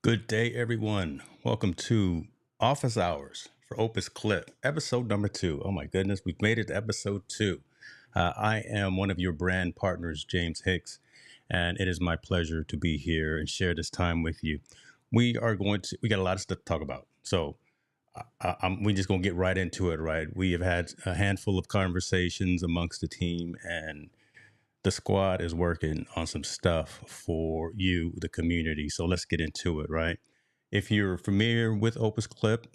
Good day, everyone. Welcome to Office Hours for Opus Clip, episode number 2. Oh my goodness, we've made it to episode 2. I am one of your brand partners, James Hicks, and it is my pleasure to be here and share this time with you. We got a lot of stuff to talk about. So we just going to get right into it, right? We have had a handful of conversations amongst the team, and the squad is working on some stuff for you, the community. So let's get into it, right? If you're familiar with Opus Clip,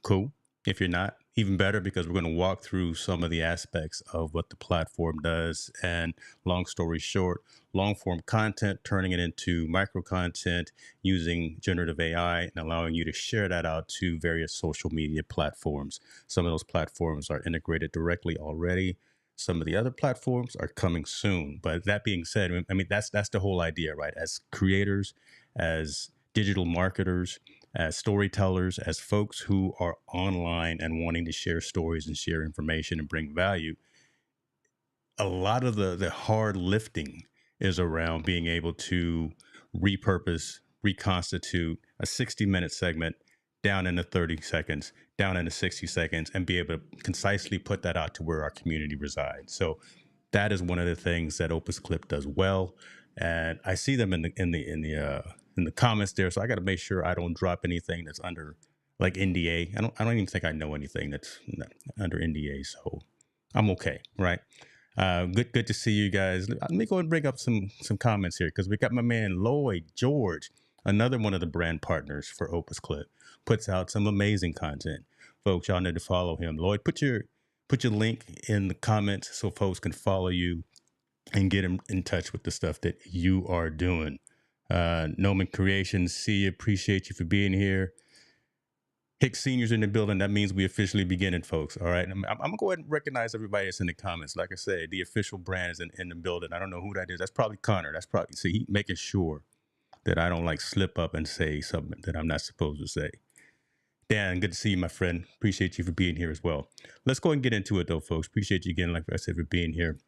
cool. If you're not, even better, because we're going to walk through some of the aspects of what the platform does. And long story short, long form content, turning it into micro content using generative AI and allowing you to share that out to various social media platforms. Some of those platforms are integrated directly already. Some of the other platforms are coming soon. But that being said, I mean that's the whole idea, right? As creators, as digital marketers, as storytellers, as folks who are online and wanting to share stories and share information and bring value, a lot of the hard lifting is around being able to repurpose, reconstitute a 60-minute segment down into 30 seconds, down into 60 seconds, and be able to concisely put that out to where our community resides. So that is one of the things that Opus Clip does well, and I see them in the comments there. So I got to make sure I don't drop anything that's under like NDA. I don't even think I know anything that's under NDA, so I'm okay, right? Good to see you guys. Let me go and bring up some comments here because we got my man Lloyd George, another one of the brand partners for Opus Clip, puts out some amazing content. Folks, y'all need to follow him. Lloyd, put your link in the comments so folks can follow you and get in touch with the stuff that you are doing. Noman Creations, see you, appreciate you for being here. Hicks Seniors in the building. That means we officially beginning, folks. All right. I'm going to go ahead and recognize everybody that's in the comments. Like I said, the official brand is in the building. I don't know who that is. That's probably Connor. That's probably, see, he making sure that I don't like slip up and say something that I'm not supposed to say. Dan, good to see you, my friend. Appreciate you for being here as well. Let's go and get into it, though, folks. Appreciate you again, like I said, for being here.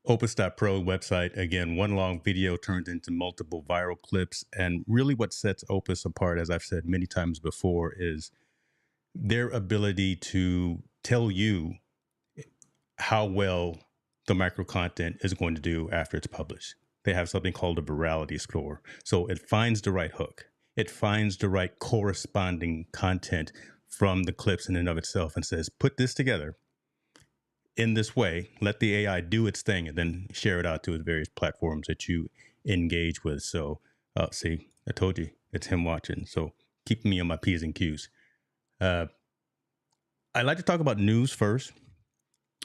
Opus.pro website, again, one long video turned into multiple viral clips. And really what sets Opus apart, as I've said many times before, is their ability to tell you how well the micro content is going to do after it's published. They have something called a virality score. So it finds the right hook. It finds the right corresponding content from the clips in and of itself and says, put this together in this way, let the AI do its thing, and then share it out to the various platforms that you engage with. So, see, I told you, it's him watching. So keep me on my P's and Q's. I'd like to talk about news first.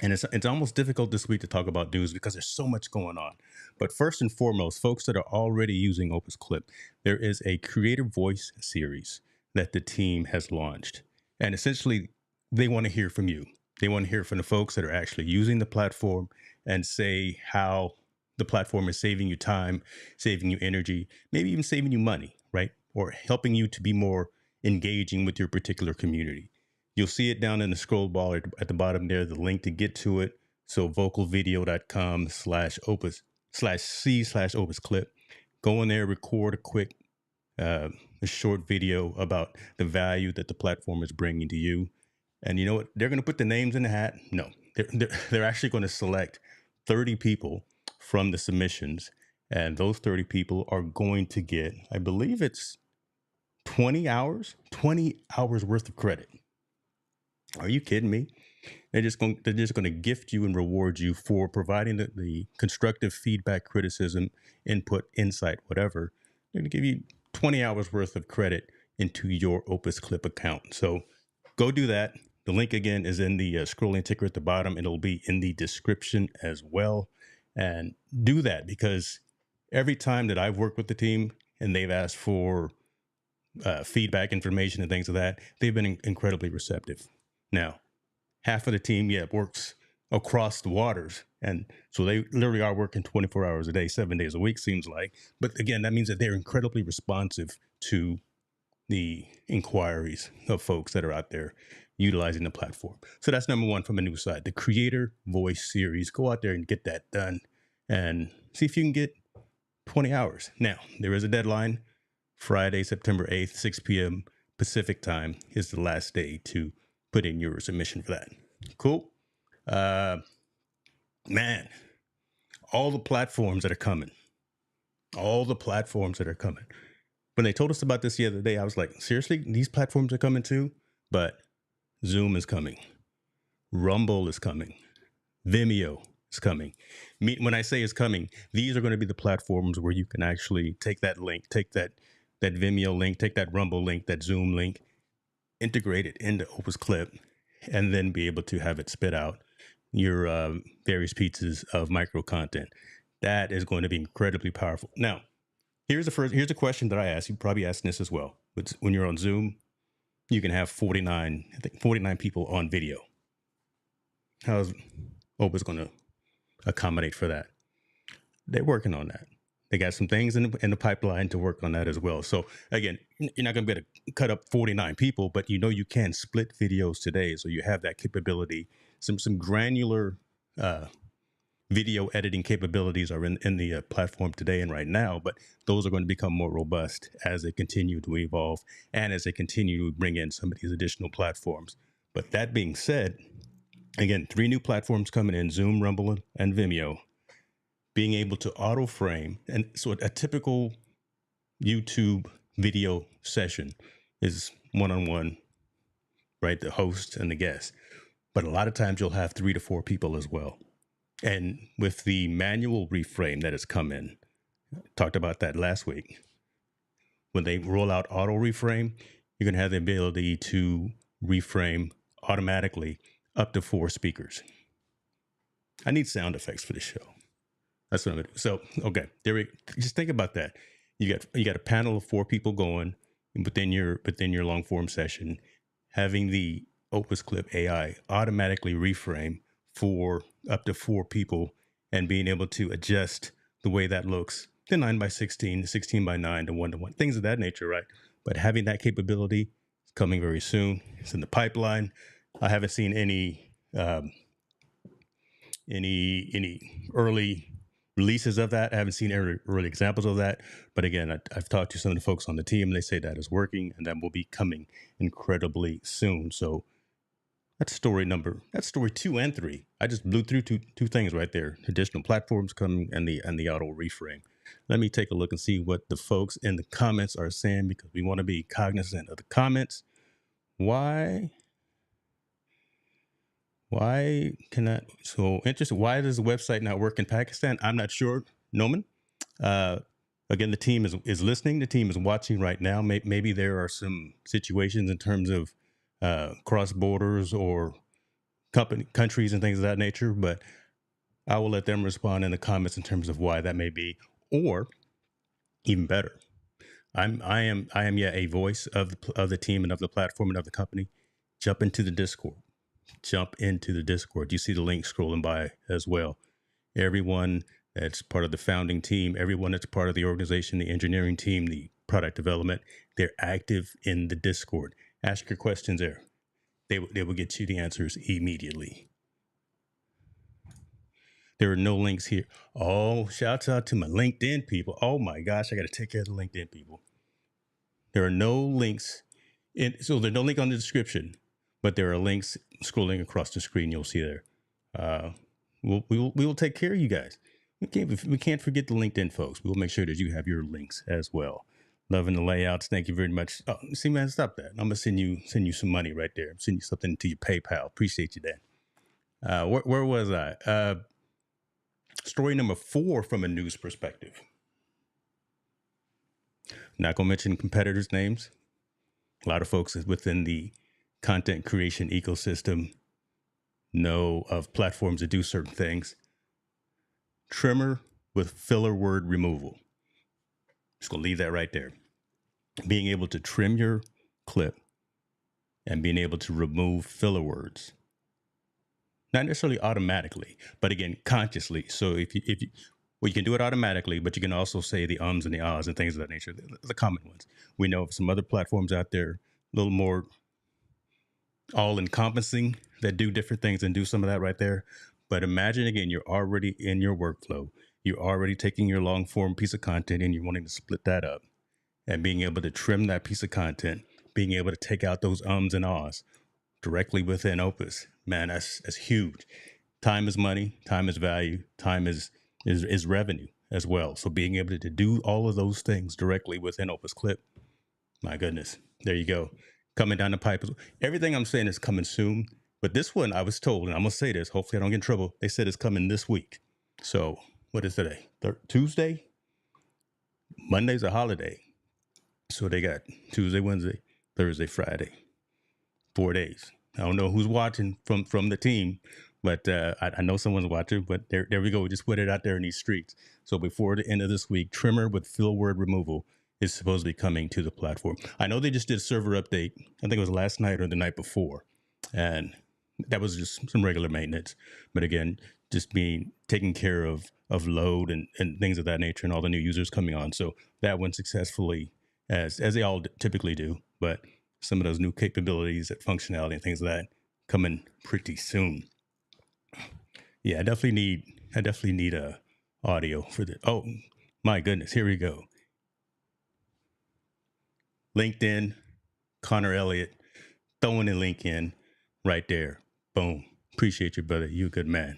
And it's almost difficult this week to talk about news because there's so much going on. But first and foremost, folks that are already using Opus Clip, there is a Creative Voice series that the team has launched. And essentially, they want to hear from you. They want to hear from the folks that are actually using the platform and say how the platform is saving you time, saving you energy, maybe even saving you money, right? Or helping you to be more engaging with your particular community. You'll see it down in the scroll bar at the bottom there, the link to get to it. So vocalvideo.com/opus/c/opus clip. Go in there, record a short video about the value that the platform is bringing to you. And you know what? They're going to put the names in the hat. No, they're actually going to select 30 people from the submissions. And those 30 people are going to get, I believe it's 20 hours worth of credit. Are you kidding me? They're just going to gift you and reward you for providing the constructive feedback, criticism, input, insight, whatever. They're going to give you 20 hours worth of credit into your Opus Clip account. So go do that. The link again is in the scrolling ticker at the bottom. It'll be in the description as well. And do that because every time that I've worked with the team and they've asked for feedback, information, and things of that, they've been incredibly receptive. Now, half of the team, works across the waters. And so they literally are working 24 hours a day, 7 days a week, seems like. But again, that means that they're incredibly responsive to the inquiries of folks that are out there utilizing the platform. So that's number one from a news side, the Creator Voice series. Go out there and get that done and see if you can get 20 hours. Now, there is a deadline. Friday, September 8th, 6 p.m. Pacific time is the last day to put in your submission for that. Cool. Uh, man, all the platforms that are coming, When they told us about this the other day, I was like, seriously, these platforms are coming too? But Zoom is coming. Rumble is coming. Vimeo is coming. When I say it's coming, these are going to be the platforms where you can actually take that link, take that Vimeo link, take that Rumble link, that Zoom link, integrate it into Opus Clip, and then be able to have it spit out your various pieces of micro content. That is going to be incredibly powerful. Now, here's a question that I asked. You probably asked this as well. When you're on Zoom, you can have 49 people on video. How's Opus going to accommodate for that? They're working on that. They got some things in the pipeline to work on that as well. So again, you're not going to be able to cut up 49 people, but you can split videos today. So you have that capability. Some granular video editing capabilities are in the platform today and right now, but those are going to become more robust as they continue to evolve and as they continue to bring in some of these additional platforms. But that being said, again, 3 new platforms coming in: Zoom, Rumble, and Vimeo. Being able to auto frame. And so a typical YouTube video session is one-on-one, right? The host and the guest. But a lot of times you'll have 3 to 4 people as well. And with the manual reframe that has come in, talked about that last week. When they roll out auto reframe, you're going to have the ability to reframe automatically up to 4 speakers. I need sound effects for this show. That's what I'm going to do. So, okay, just think about that. You got a panel of 4 people going within your long form session, having the Opus Clip AI automatically reframe for up to 4 people and being able to adjust the way that looks, the 9:16, the 16:9, the 1:1, things of that nature, right? But having that capability is coming very soon. It's in the pipeline. I haven't seen any early releases of that. I haven't seen early examples of that. But again, I've talked to some of the folks on the team. They say that is working and that will be coming incredibly soon. So that's story 2 and 3. I just blew through two things right there. Additional platforms coming and the auto reframe. Let me take a look and see what the folks in the comments are saying, because we want to be cognizant of the comments. Why interesting. Why does the website not work in Pakistan? I'm not sure, Noman. Again, the team is listening. The team is watching right now. Maybe there are some situations in terms of cross borders or countries and things of that nature, but I will let them respond in the comments in terms of why that may be. Or even better, I am a voice of the team and of the platform and of the company. Jump into the Discord. You see the link scrolling by as well. Everyone that's part of the founding team, everyone that's part of the organization, the engineering team, the product development, they're active in the Discord. Ask your questions there. They will get you the answers immediately. There are no links here. Oh, shouts out to my LinkedIn people. Oh my gosh, I got to take care of the LinkedIn people. There are no links. So there's no link on the description, but there are links scrolling across the screen. You'll see there. We will take care of you guys. We can't forget the LinkedIn folks. We will make sure that you have your links as well. Loving the layouts. Thank you very much. Oh, see, man, stop that. I'm gonna send you some money right there. I'm sending you something to your PayPal. Appreciate you, Dan. Where was I? Story number 4 from a news perspective. Not gonna mention competitors' names. A lot of folks within the content creation ecosystem know of platforms that do certain things. Trimmer with filler word removal. Just gonna leave that right there. Being able to trim your clip and being able to remove filler words. Not necessarily automatically, but again, consciously. So if you you can do it automatically, but you can also say the ums and the ahs and things of that nature, the common ones. We know of some other platforms out there, a little more all-encompassing, that do different things and do some of that right there. But imagine, again, you're already in your workflow. You're already taking your long-form piece of content and you're wanting to split that up. and being able to trim that piece of content, being able to take out those ums and ahs directly within Opus, man, that's huge. Time is money, time is value, time is revenue as well. So being able to do all of those things directly within Opus Clip, my goodness, there you go. Coming down the pipe. Everything I'm saying is coming soon. But this one, I was told, and I'm going to say this, hopefully I don't get in trouble. They said it's coming this week. So what is today? Tuesday? Monday's a holiday. So they got Tuesday, Wednesday, Thursday, Friday, 4 days. I don't know who's watching from the team, but I know someone's watching. But there we go. We just put it out there in these streets. So before the end of this week, trimmer with fill word removal is supposed to be coming to the platform. I know they just did a server update. I think it was last night or the night before, and that was just some regular maintenance. But again, just being taken care of load and things of that nature, and all the new users coming on. So that went successfully, as they all typically do. But some of those new capabilities and functionality and things like that coming pretty soon. Yeah, I definitely need a audio for this. Oh my goodness, here we go. LinkedIn, Connor Elliott, throwing a link in right there. Boom. Appreciate you, brother. You a good man.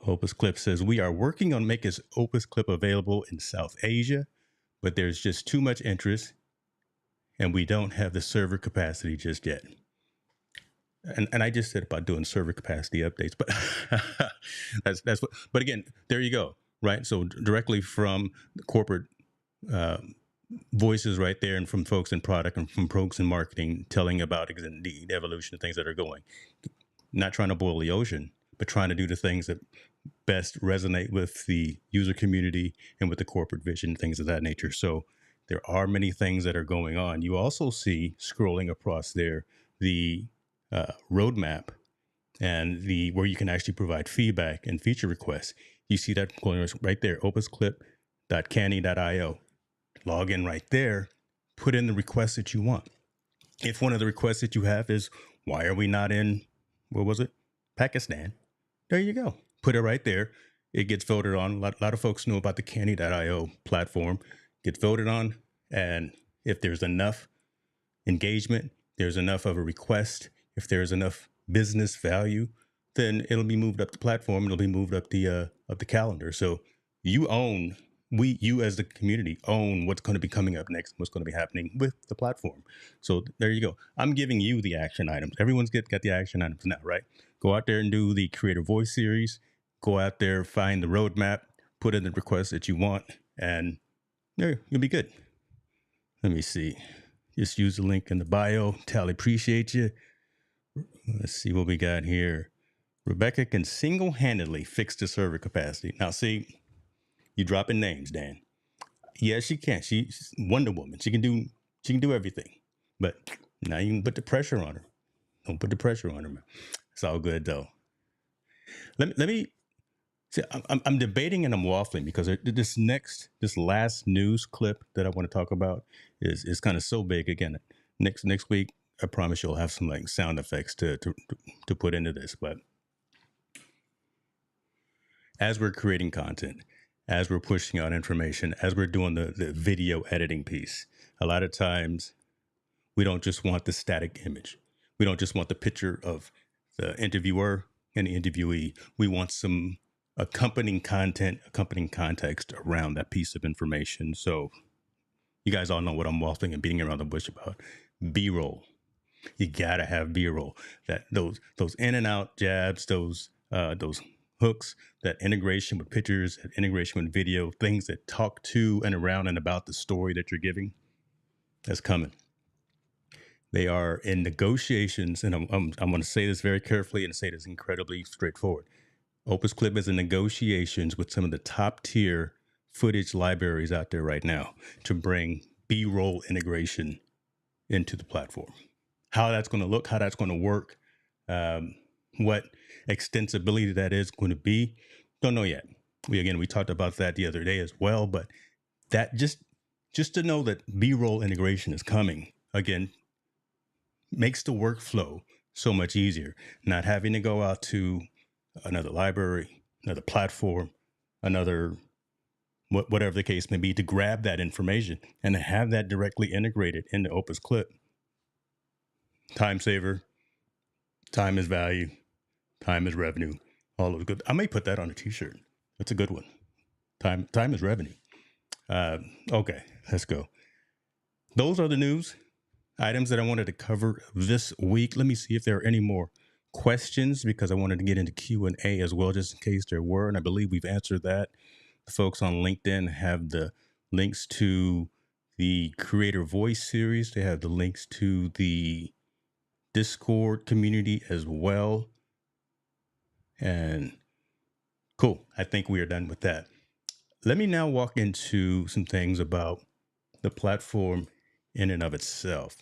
Opus Clip says, we are working on making Opus Clip available in South Asia, but there's just too much interest and we don't have the server capacity just yet. And I just said about doing server capacity updates, but that's what, but again, there you go, right? So directly from the corporate voices right there, and from folks in product and from folks in marketing telling about the evolution of things that are going. Not trying to boil the ocean, but trying to do the things that best resonate with the user community and with the corporate vision, things of that nature. So there are many things that are going on. You also see scrolling across there the roadmap and the where you can actually provide feedback and feature requests. You see that going right there, opusclip.canny.io. Log in right there, put in the request that you want. If one of the requests that you have is, why are we not in, what was it? Pakistan. There you go. Put it right there. It gets voted on. A lot of folks know about the canny.io platform. Gets voted on. And if there's enough engagement, there's enough of a request, if there's enough business value, then it'll be moved up the platform. It'll be moved up the calendar. So you as the community own what's going to be coming up next, what's going to be happening with the platform. So there you go. I'm giving you the action items. Everyone's got the action items now, right? Go out there and do the Creative Voice series. Go out there, find the roadmap, put in the requests that you want, and yeah, you'll be good. Let me see. Just use the link in the bio. Tally, appreciate you. Let's see what we got here. Rebecca can single-handedly fix the server capacity. Now, see, you dropping names, Dan. Yeah, she can. She's Wonder Woman. She can do everything. But now you can put the pressure on her. Don't put the pressure on her, man. It's all good though. Let me see. I'm debating and I'm waffling because this last news clip that I want to talk about is kind of so big. Again, next week I promise you'll have some like sound effects to put into this. But as we're creating content, as we're pushing out information, as we're doing the video editing piece, a lot of times we don't just want the static image. We don't just want the picture of the interviewer and the interviewee. We want some accompanying content, accompanying context around that piece of information. So you guys all know what I'm waffling and beating around the bush about. B-roll. You gotta have B-roll. That those in and out jabs, those hooks, that integration with pictures, that integration with video, things that talk to and around and about the story that you're giving. That's coming. They are in negotiations, and I'm going to say this very carefully and say this incredibly straightforward. Opus Clip is in negotiations with some of the top tier footage libraries out there right now to bring B-roll integration into the platform. How that's going to look, how that's going to work, what extensibility that is going to be, don't know yet. We talked about that the other day as well, but that just to know that B-roll integration is coming, again, makes the workflow so much easier. Not having to go out to another library, another platform, another whatever the case may be, to grab that information and to have that directly integrated in the Opus clip. Time saver, time is value, time is revenue. All of good. I may put that on a t-shirt. That's a good one. Time is revenue. Okay, let's go. Those are the news items that I wanted to cover this week. Let me see if there are any more questions, because I wanted to get into Q&A as well, just in case there were, and I believe we've answered that. The folks on LinkedIn have the links to the Creator Voice series. They have the links to the Discord community as well. And cool. I think we are done with that. Let me now walk into some things about the platform in and of itself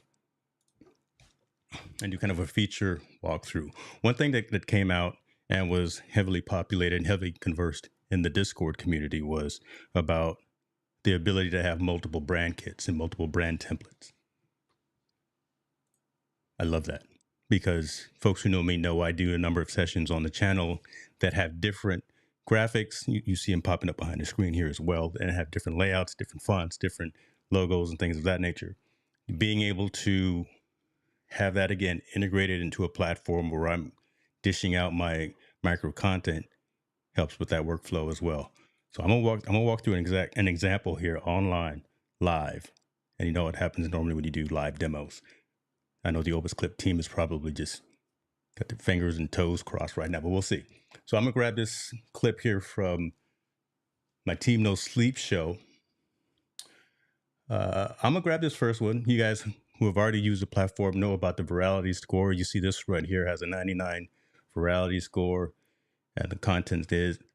and do kind of a feature walkthrough. One thing that came out and was heavily populated and heavily conversed in the Discord community was about the ability to have multiple brand kits and multiple brand templates. I love that, because folks who know me know I do a number of sessions on the channel that have different graphics. You see them popping up behind the screen here as well, and have different layouts, different fonts, different logos, and things of that nature. Being able to have that again integrated into a platform where I'm dishing out my micro content helps with that workflow as well. So I'm gonna walk through an example here online live, and you know what happens normally when you do live demos. I know the Opus Clip team is probably just got their fingers and toes crossed right now, but we'll see. So I'm gonna grab this clip here from my Team No Sleep show. I'm gonna grab this first one. You guys who have already used the platform know about the virality score. You see this right here has a 99 virality score, and the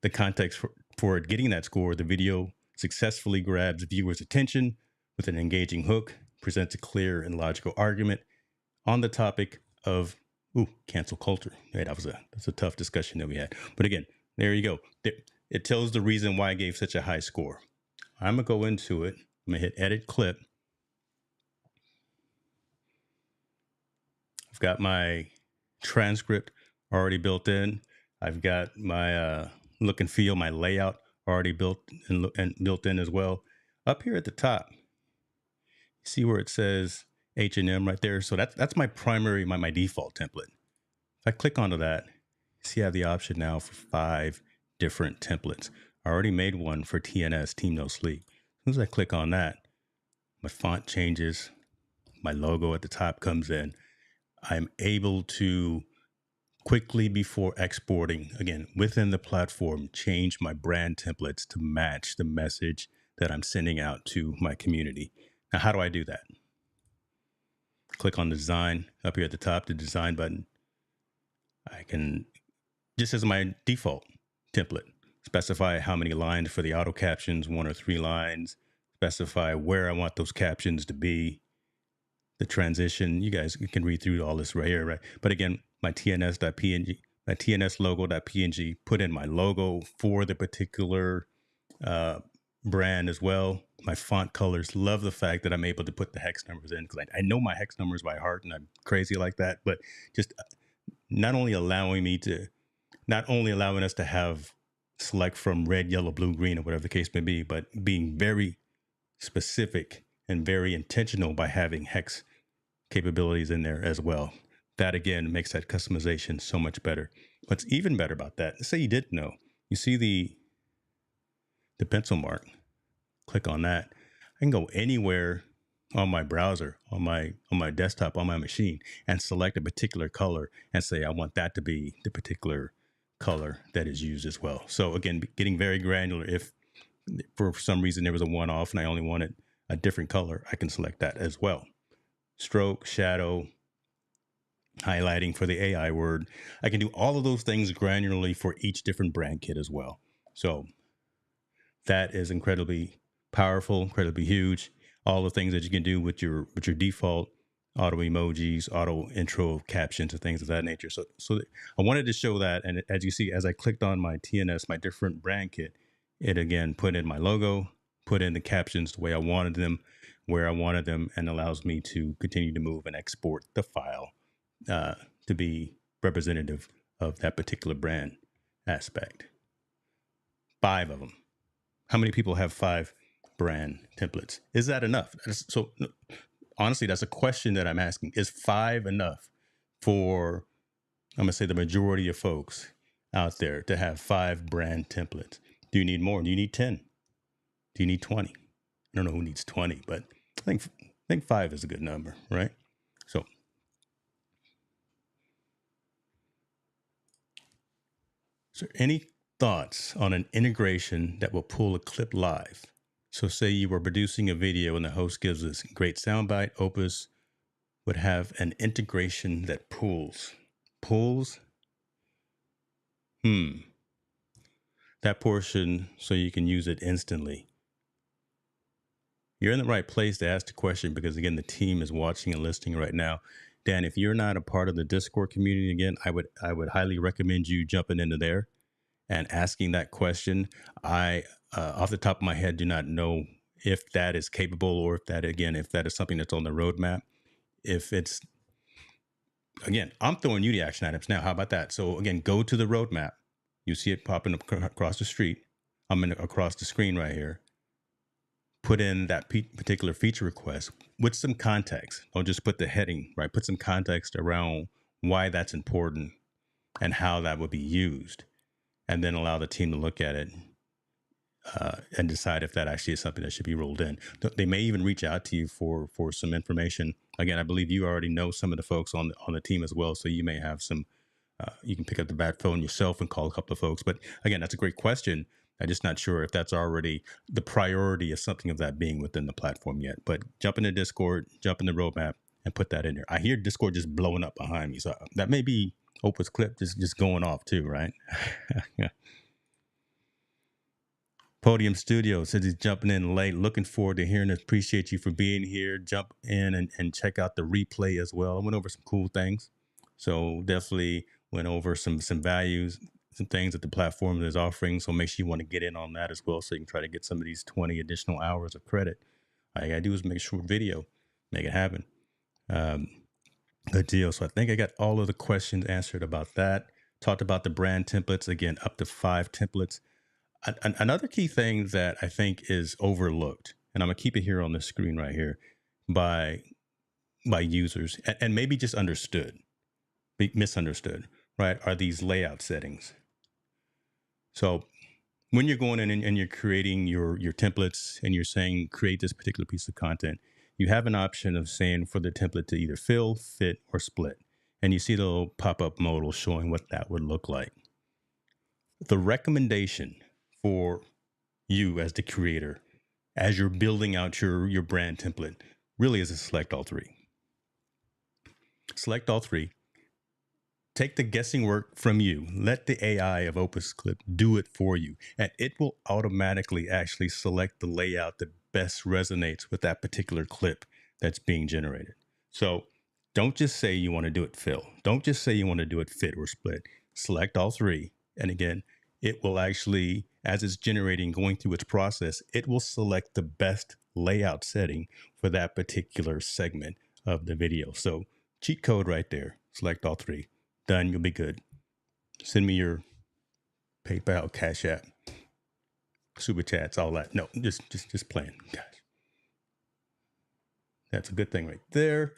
context for it getting that score. The video successfully grabs viewers' attention with an engaging hook, presents a clear and logical argument on the topic of cancel culture. Hey, that's a tough discussion that we had. But again, there you go. It tells the reason why I gave such a high score. I'm gonna go into it. I'm gonna hit edit clip. I've got my transcript already built in. I've got my look and feel, my layout already built in as well. Up here at the top, see where it says H&M right there. So that's my primary, my default template. If I click onto that, see I have the option now for 5 different templates. I already made one for TNS, Team No Sleep. As soon as I click on that, my font changes, my logo at the top comes in. I'm able to quickly, before exporting, again, within the platform, change my brand templates to match the message that I'm sending out to my community. Now, how do I do that? Click on design up here at the top, the design button. I can, just as my default template, specify how many lines for the auto captions, 1 or 3 lines, specify where I want those captions to be, the transition. You guys can read through all this right here, right? But again, my TNS.png, my TNS logo.png, put in my logo for the particular brand as well. My font colors, love the fact that I'm able to put the hex numbers in, because I know my hex numbers by heart and I'm crazy like that, but just not only allowing us to have select from red, yellow, blue, green, or whatever the case may be, but being very specific and very intentional by having hex capabilities in there as well. That again makes that customization so much better. What's even better about that, let's say you didn't know, you see the pencil mark, click on that. I can go anywhere on my browser, on my desktop, on my machine, and select a particular color and say I want that to be the particular color that is used as well. So again, getting very granular. If for some reason there was a one-off and I only wanted a different color, I can select that as well. Stroke, shadow, highlighting for the AI word. I can do all of those things granularly for each different brand kit as well. So that is incredibly powerful, incredibly huge. All the things that you can do with your default auto emojis, auto intro captions, and things of that nature. So I wanted to show that. And as you see, as I clicked on my TNS, my different brand kit, it again put in my logo, put in the captions the way I wanted them, where I wanted them, and allows me to continue to move and export the file to be representative of that particular brand aspect. 5 of them. How many people have 5 brand templates? Is that enough? So honestly, that's a question that I'm asking. Is 5 enough for, I'm going to say, the majority of folks out there to have 5 brand templates? Do you need more? Do you need 10? Do you need 20? I don't know who needs 20, but I think 5 is a good number, right? So, any thoughts on an integration that will pull a clip live? So, say you were producing a video and the host gives us great soundbite. Opus would have an integration that pulls that portion so you can use it instantly. You're in the right place to ask the question because, again, the team is watching and listening right now. Dan, if you're not a part of the Discord community, again, I would highly recommend you jumping into there and asking that question. I, off the top of my head, do not know if that is capable or if that is something that's on the roadmap. If it's, again, I'm throwing you the action items now. How about that? So again, go to the roadmap. You see it popping up across the street. Across the screen right here. Put in that particular feature request with some context. Don't just put the heading, right? Put some context around why that's important and how that would be used, and then allow the team to look at it and decide if that actually is something that should be rolled in. They may even reach out to you for some information. Again, I believe you already know some of the folks on the team as well, so you may have some. You can pick up the bat phone yourself and call a couple of folks. But again, that's a great question. I'm just not sure if that's already the priority of something of that being within the platform yet. But jump into Discord, jump in the roadmap, and put that in there. I hear Discord just blowing up behind me, so that may be Opus clip just going off too, right? Podium Studio says he's jumping in late. Looking forward to hearing this. Appreciate you for being here. Jump in and check out the replay as well. I went over some cool things. So definitely went over some values, some things that the platform is offering. So make sure you want to get in on that as well, so you can try to get some of these 20 additional hours of credit. All you gotta do is make sure video, make it happen. Good deal. So I think I got all of the questions answered about that. Talked about the brand templates, again, up to 5 templates. Another key thing that I think is overlooked, and I'm gonna keep it here on the screen right here, by users, and maybe just misunderstood, right, are these layout settings. So when you're going in and you're creating your templates and you're saying create this particular piece of content, you have an option of saying for the template to either fill, fit, or split. And you see the little pop-up modal showing what that would look like. The recommendation for you as the creator, as you're building out your brand template, really is to select all 3. Select all 3. Take the guessing work from you. Let the AI of Opus Clip do it for you, and it will automatically actually select the layout that best resonates with that particular clip that's being generated. So don't just say you want to do it fill. Don't just say you want to do it fit or split. Select all 3. And again, it will actually, as it's generating, going through its process, it will select the best layout setting for that particular segment of the video. So cheat code right there. Select all 3. Done. You'll be good. Send me your PayPal, Cash App, Super Chats, all that. No, just playing, guys. That's a good thing right there.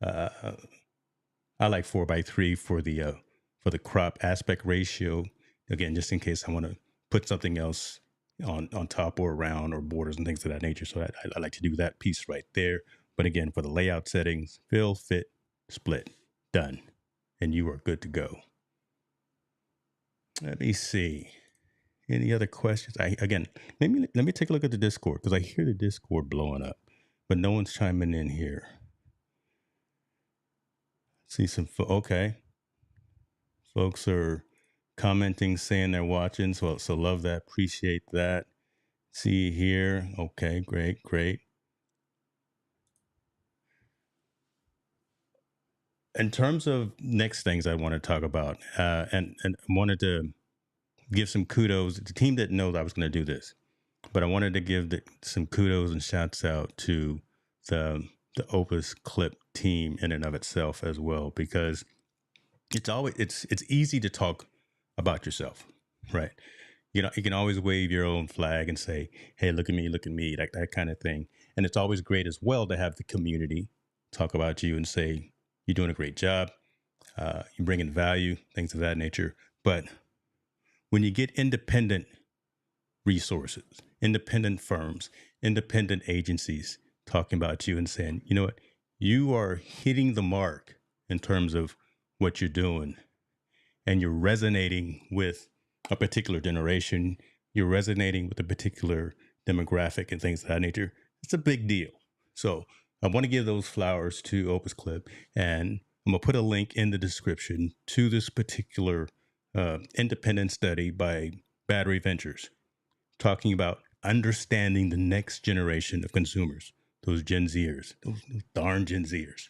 I like 4:3 for the crop aspect ratio. Again, just in case I want to put something else on top or around or borders and things of that nature. So I like to do that piece right there. But again, for the layout settings, fill, fit, split, done, and you are good to go. Let me see. Any other questions? Let me take a look at the Discord, because I hear the Discord blowing up, but no one's chiming in here. See some, okay. Folks are commenting, saying they're watching, so love that, appreciate that. See here, okay, great. In terms of next things I want to talk about, and wanted to give some kudos. The team didn't know that I was going to do this, but I wanted to give some kudos and shouts out to the Opus Clip team in and of itself as well, because it's easy to talk about yourself, right? You can always wave your own flag and say, "Hey, look at me," that kind of thing. And it's always great as well to have the community talk about you and say, "You're doing a great job. You're bringing value," things of that nature. But when you get independent resources, independent firms, independent agencies talking about you and saying, "You know what, you are hitting the mark in terms of what you're doing, and you're resonating with a particular generation, you're resonating with a particular demographic and things of that nature," it's a big deal. So I want to give those flowers to Opus Clip, and I'm going to put a link in the description to this particular independent study by Battery Ventures, talking about understanding the next generation of consumers, those Gen Zers, those darn Gen Zers,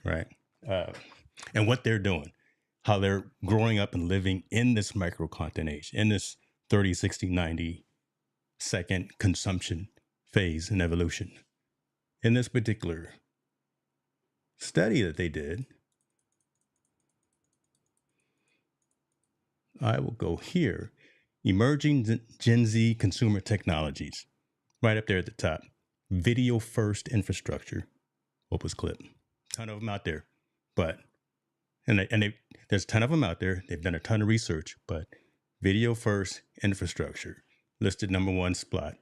right? Uh, and what they're doing, how they're growing up and living in this micro content age, in this 30, 60, 90-second consumption phase in evolution. In this particular study that they did, I will go here, emerging Gen Z consumer technologies, right up there at the top. Video first infrastructure, Opus Clip. Ton of them out there, but there's a ton of them out there. They've done a ton of research, but video first infrastructure listed number one spot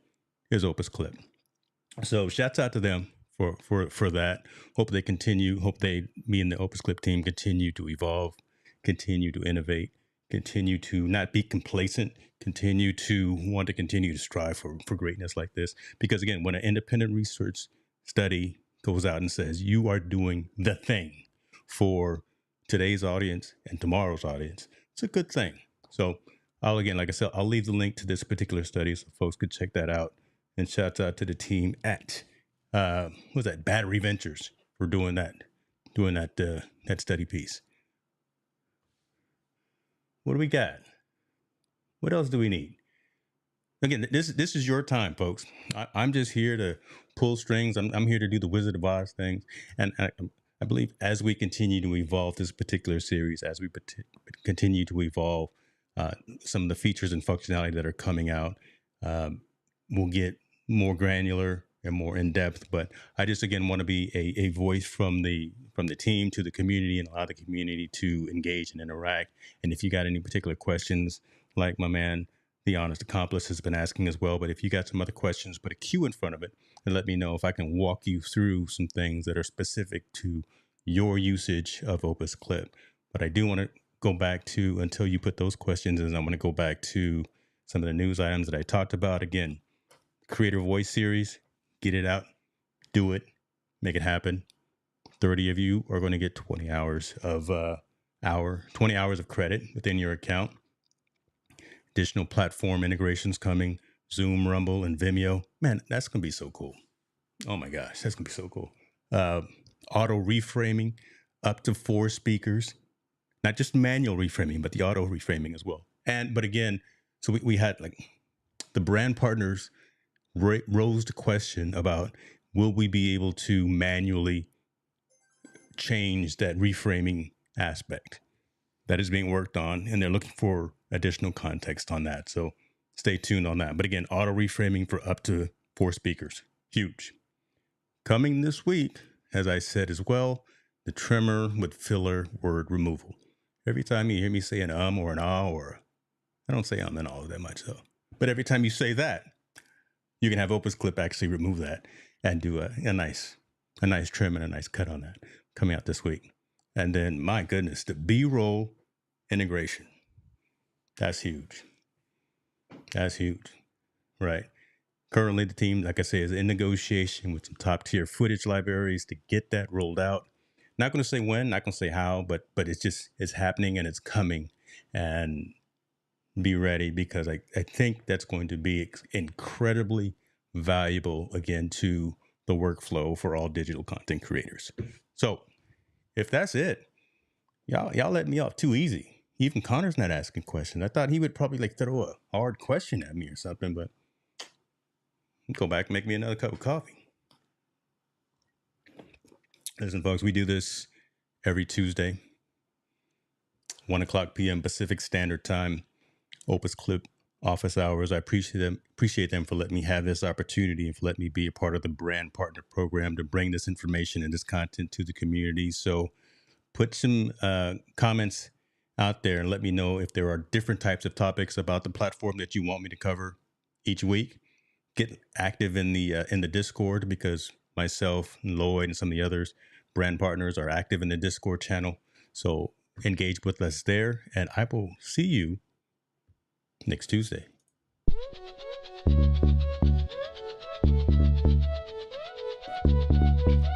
is Opus Clip. So shouts out to them for that. Hope they continue. Hope me and the Opus Clip team continue to evolve, continue to innovate, continue to not be complacent, continue to want to continue to strive for greatness like this. Because again, when an independent research study goes out and says you are doing the thing for today's audience and tomorrow's audience, it's a good thing. So like I said, I'll leave the link to this particular study so folks could check that out. And shouts out to the team at what's that, Battery Ventures, for doing that study piece. What do we got? What else do we need? Again, this is your time, folks. I'm just here to pull strings. I'm here to do the Wizard of Oz things, and I believe as we continue to evolve this particular series, as we continue to evolve some of the features and functionality that are coming out, we'll get more granular and more in depth. But I just again want to be a voice from the team to the community and allow the community to engage and interact. And if you got any particular questions, like my man, the Honest Accomplice, has been asking as well. But if you got some other questions, put a Q in front of it and let me know if I can walk you through some things that are specific to your usage of Opus Clip. But I do want to go back to, until you put those questions in, I'm going to go back to some of the news items that I talked about. Again, Creator Voice series, get it out, do it, make it happen. 30 of you are going to get 20 hours of 20 hours of credit within your account. Additional platform integrations coming, Zoom, Rumble, and Vimeo. Man, that's going to be so cool. Oh my gosh, that's going to be so cool. Auto reframing, up to 4 speakers. Not just manual reframing, but the auto reframing as well. But again, so we had like the brand partners rose the question about, will we be able to manually change that reframing aspect? That is being worked on, and they're looking for additional context on that. So stay tuned on that. But again, auto reframing for up to 4 speakers. Huge. Coming this week, as I said as well, the trimmer with filler word removal. Every time you hear me say an or an or I don't say and all that much though. But every time you say that, you can have Opus Clip actually remove that and do a nice trim and a nice cut on that coming out this week. And then, my goodness, the B-roll integration. That's huge. That's huge, right? Currently, the team, like I say, is in negotiation with some top-tier footage libraries to get that rolled out. Not going to say when, not going to say how, but it's happening and it's coming. And be ready, because I think that's going to be incredibly valuable, again, to the workflow for all digital content creators. So if that's it, y'all let me off too easy. Even Connor's not asking questions. I thought he would probably like throw a hard question at me or something, but go back and make me another cup of coffee. Listen, folks, we do this every Tuesday, 1:00 p.m. Pacific Standard Time. Opus Clip Office Hours. I appreciate them for letting me have this opportunity and for letting me be a part of the brand partner program to bring this information and this content to the community. So put some comments out there and let me know if there are different types of topics about the platform that you want me to cover each week. Get active in the Discord, because myself and Lloyd and some of the others brand partners are active in the Discord channel. So engage with us there, and I will see you next Tuesday.